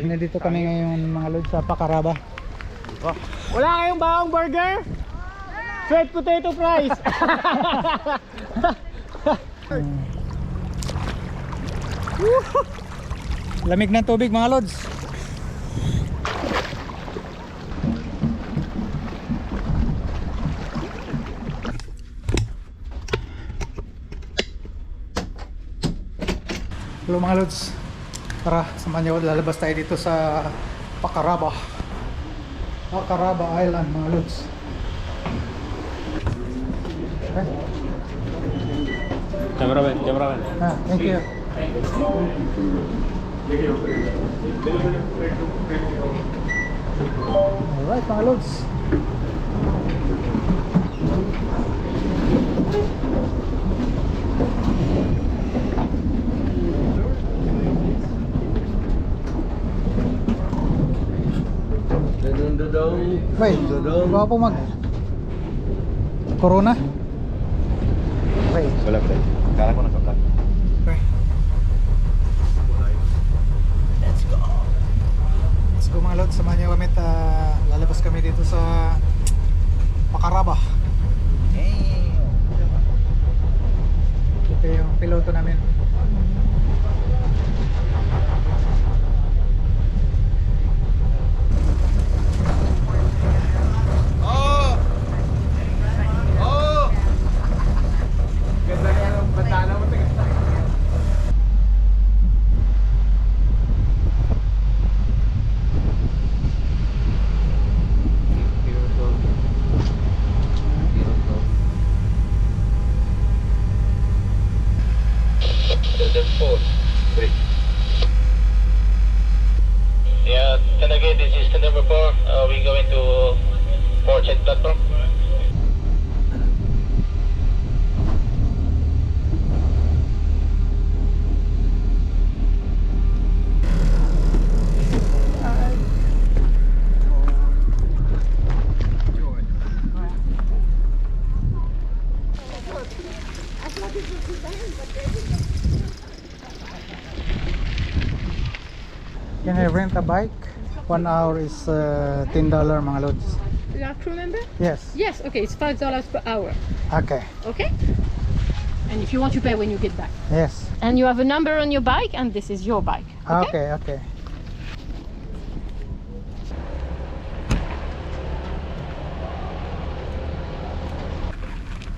Nandito kami ngayon mga lods sa Pacaraba. Wala kayong bawang burger? Sweet potato fries. Lamig ng tubig mga lods. Hello mga lods. Tara, samahan niyo, lalabas tayo dito sa Pacaraba. Pacaraba Island mga lods. Okay. Cameraman. Thank you. Alright mga lods. Wait, bawa po mag Corona? Wait. Wala pa. Kala ko nakaka. Okay. Let's go. Let's go mga lods. Samahan niyo kami at lalabas kami dito sa Pacaraba. Ito yung piloto namin. Yeah, then again, this is the number 4. We going to Port Said platform. Can I rent a bike? 1 hour is $10 mga lods. You are crew member? Yes. Yes, okay, it's $5 per hour. Okay. Okay? And if you want to pay when you get back. Yes. And you have a number on your bike, and this is your bike. Okay? Okay.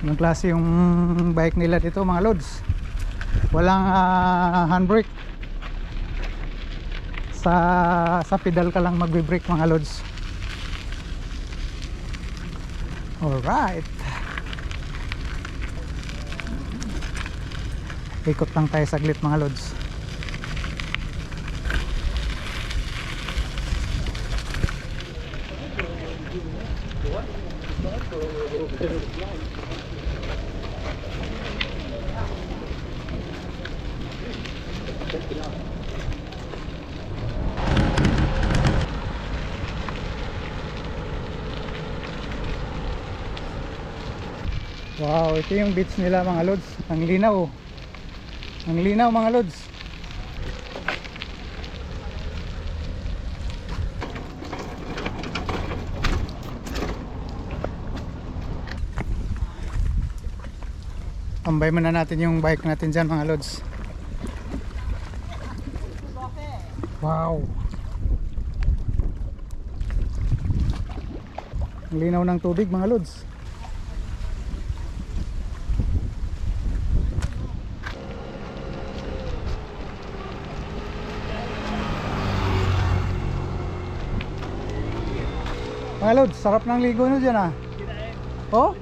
Anong klase yung bike nila dito mga lods? Walang handbrake. Sa pedal ka lang magbe-brake mga lods. Alright. Ikot lang tayo saglit mga lods. Wow, ito yung beach nila mga lods. Ang linaw. Ang linaw mga lods. Ambay muna natin yung bike natin dyan mga lods. Wow. Ang linaw ng tubig mga lods. Mga lods, sarap ng ligo nyo dyan ah. Oh?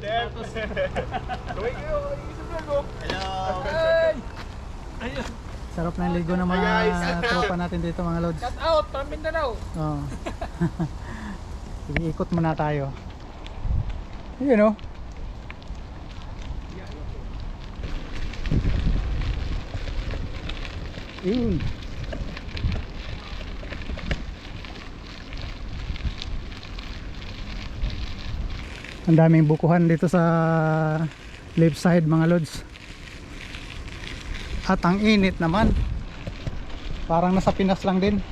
Sarap ng ligo ng mga tropa natin dito mga lods. Shout out, Mindanao. Oh. Sige, ikot muna tayo. Yun oh. Yun. Ang daming bukuhan dito sa left side mga lods. At ang init naman. Parang nasa Pinas lang din.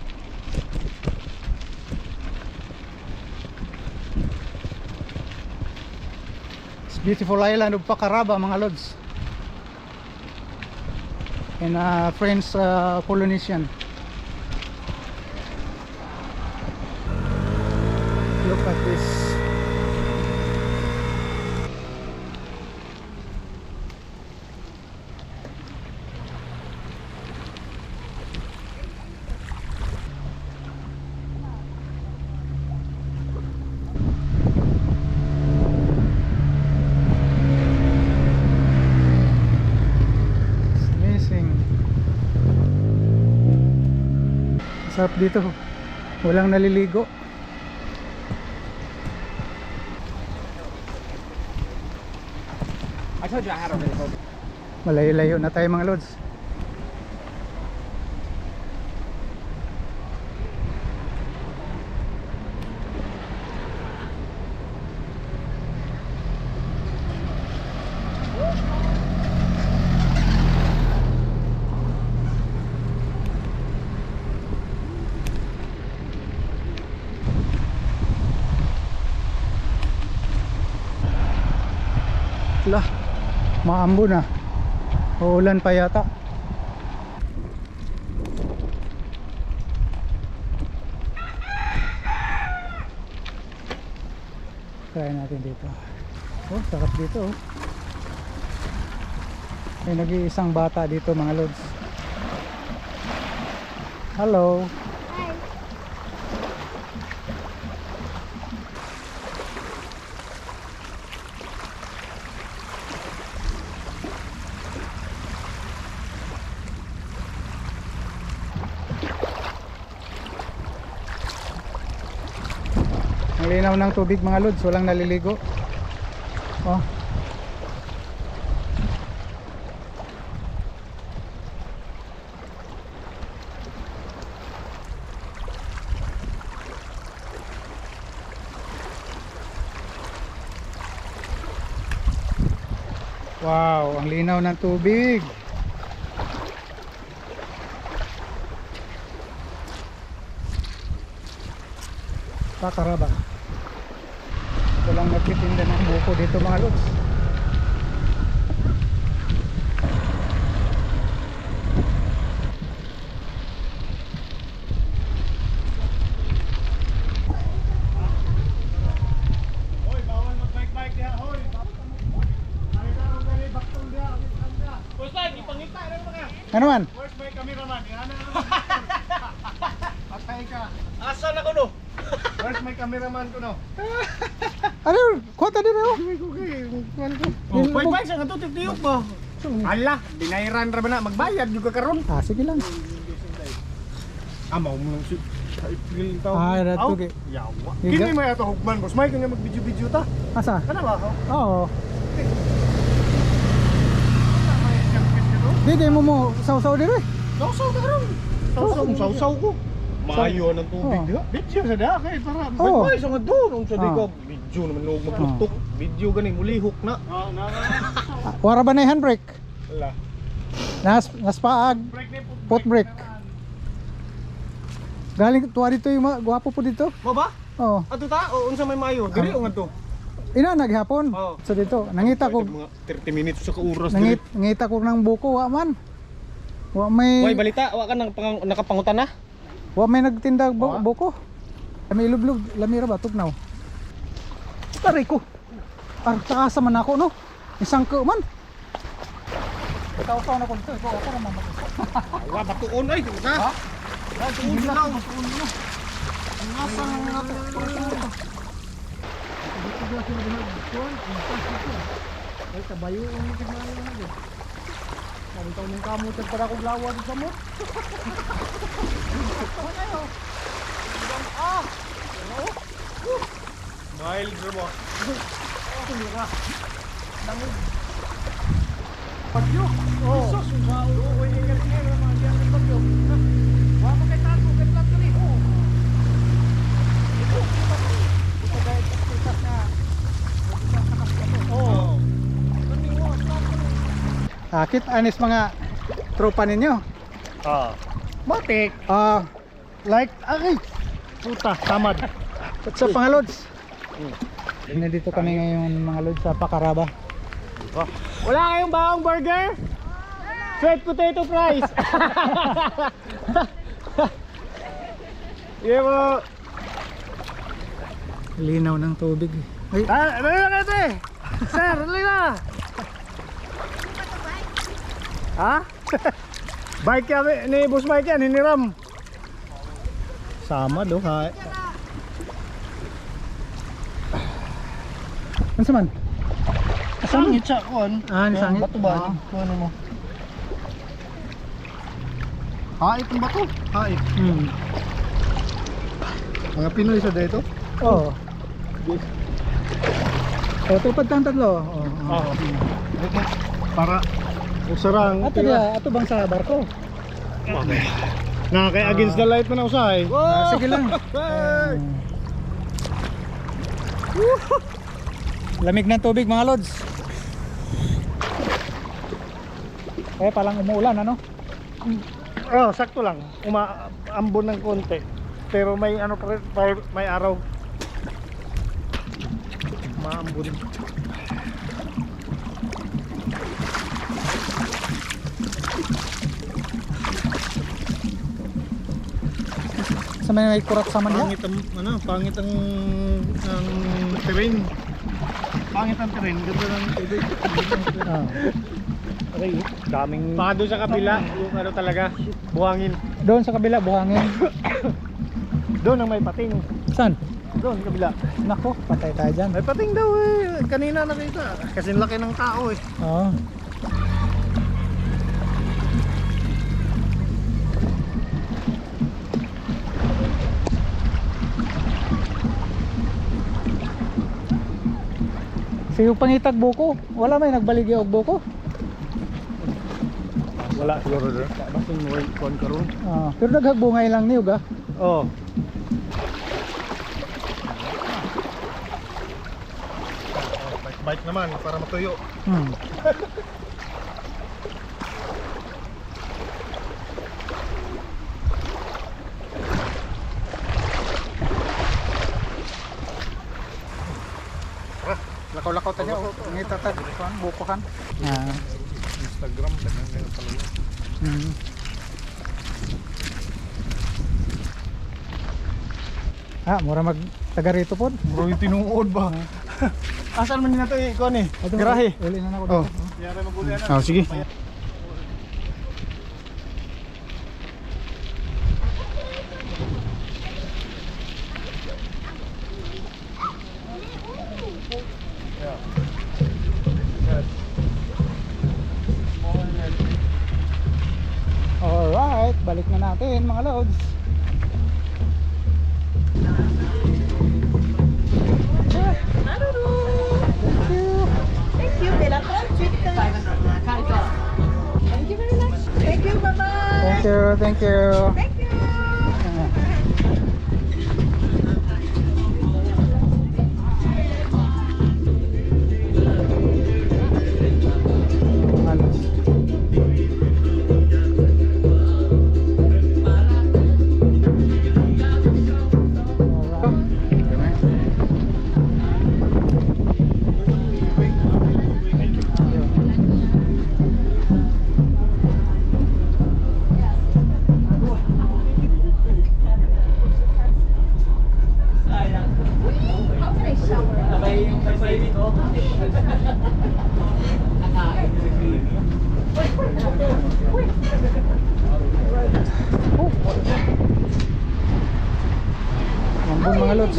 beautiful island of Pacaraba mga lods. And French Polynesian. Look at this. Sarap dito, walang naliligo. I told you I had a really hope. Malayo-layo na tayo mga lods. Lah, maambo na. Uulan pa yata. Try natin dito. Oh, sarap dito oh. May nag-iisang bata dito mga lods. Hello. Ang linaw ng tubig mga lods, walang naliligo. Oh. Wow, ang linaw ng tubig. Pacaraba. Walang nagtitinda ng buko dito mga lods. Hoy, bawal mag-bike diha, hoy. Nakita mo gani baktong diha, diha. Basta gipangita ra mga. Ano man? Where's my cameraman? Ana. Patay ka. Asa na ko no? Where's my cameraman ko no? Ano? Kota din oh. Oh, bye-bye sa nga to tiyok ba? Ala, binayran ra ba na magbayad juga karon? Ah, sige lang. Amaw mo lang si sa April taw. Ah, rato kay. Yawa. Higa. Kini may ato hugman boss. May kanya mag-video-video ta. Asa? Kana ba ako? Oo. Di kay mo saw-saw dire. Sausaw ka karon. Sausaw ko. Maayo ng tubig Oh. diha. Video sa da kay para Oh. bye-bye sa nga doon. Ang sabi Oh. ko, video naman log maglutok. Video gani mulihok na. Wara ba na handbrake? Wala. Naspaag. Break ni Foot brake. Galing tuwa dito yung mga gwapo po dito. Mo ba? Oo. Ato ta o unsa may maayo? Diri o ngadto? Ina naghapon. Oo. So dito, nangita ko mga 30 minutes sa kauras diri. nangita ko ng buko wa man. Wa may Hoy balita, wa ka nang nakapangutan na? wa may nagtinda buko. Kami ilublog, lamira ba tugnaw. Taray ko. Taasa man ako no. Isang ko man. Taw-taw na ko dito, ikaw ako naman mag-isa. Wa batuon ay, ha? Ha? Batuon na. Ngasa nang nato. Ay tabayo ang tignayo na din. Sabi taw ning kamot para ko lawa sa mo. Mild bro mo. Pagyo. Oh. Sus, wow. Oy, ni karnero man diyan ng pagyo. Wa mo kay tago kay plat ni. Oh. Ito dahil tas na. Oh. Akit anis mga tropa ninyo. Ah. Matik. Like ay Puta, tamad. what's up mga lods? Nandito kami ngayon mga lods sa Pacaraba. Wala kayong bawang burger? Sweet potato fries. Iya mo. Linaw ng tubig. Ay, Ano na kate? Sir, dali na. Ha? Bike kami ni Boss Mike yan, hiniram. Sama do ha. ano sa man? Sangit siya kon. Ah, nisangit. Bato ba? Ano mo? Hait ang bato. Hait. Mga Pinoy sa dito. Oo. Oh, tupad kang tatlo. Oo. Okay. Para usarang. Ato dia, ato bang sa barko? Okay. Na kay against the light man usahay. Sige lang. Lamig ng tubig mga lods. Palang umuulan ano? Oh, sakto lang. Umaambon ng konti. Pero may ano pa rin, may araw. Umaambon. Sa may kurat sa man Pangit ang pangit ang terrain. Pangit ang terrain, ganda ng tubig. Ah. Okay, daming doon sa kabila, yung ano talaga, buhangin. Doon sa kabila buhangin. Doon ang may pating. Saan? Doon kabila. Nako, patay tayo dyan. May pating daw eh. Kanina nakita. Kasi laki ng tao eh. Oo. Siyo pangitag buko. Wala may nagbaligi og buko. Wala siguro doon. Basta yung world con karon. Ah, pero naghagbungay lang niyo ga. Oo. Bike naman para matuyo. Lakaw-lakaw tayo. Ngitatag kan buko kan. Ah. Instagram ganyan pala. Mura mag taga rito pod. Bro, yung tinuod ba? Asan man din nato ikon eh? Garahe. Uli na ako Oh. dito. Yara magulian na. Sige. Alright, balik na natin mga lods. Thank you, Bella. Thank you very much. Thank you, bye-bye. Thank you, thank you. Thank you. Mambon mga lods.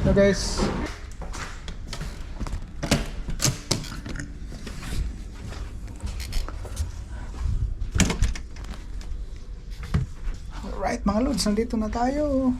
So guys, alright mga lods, nandito na tayo.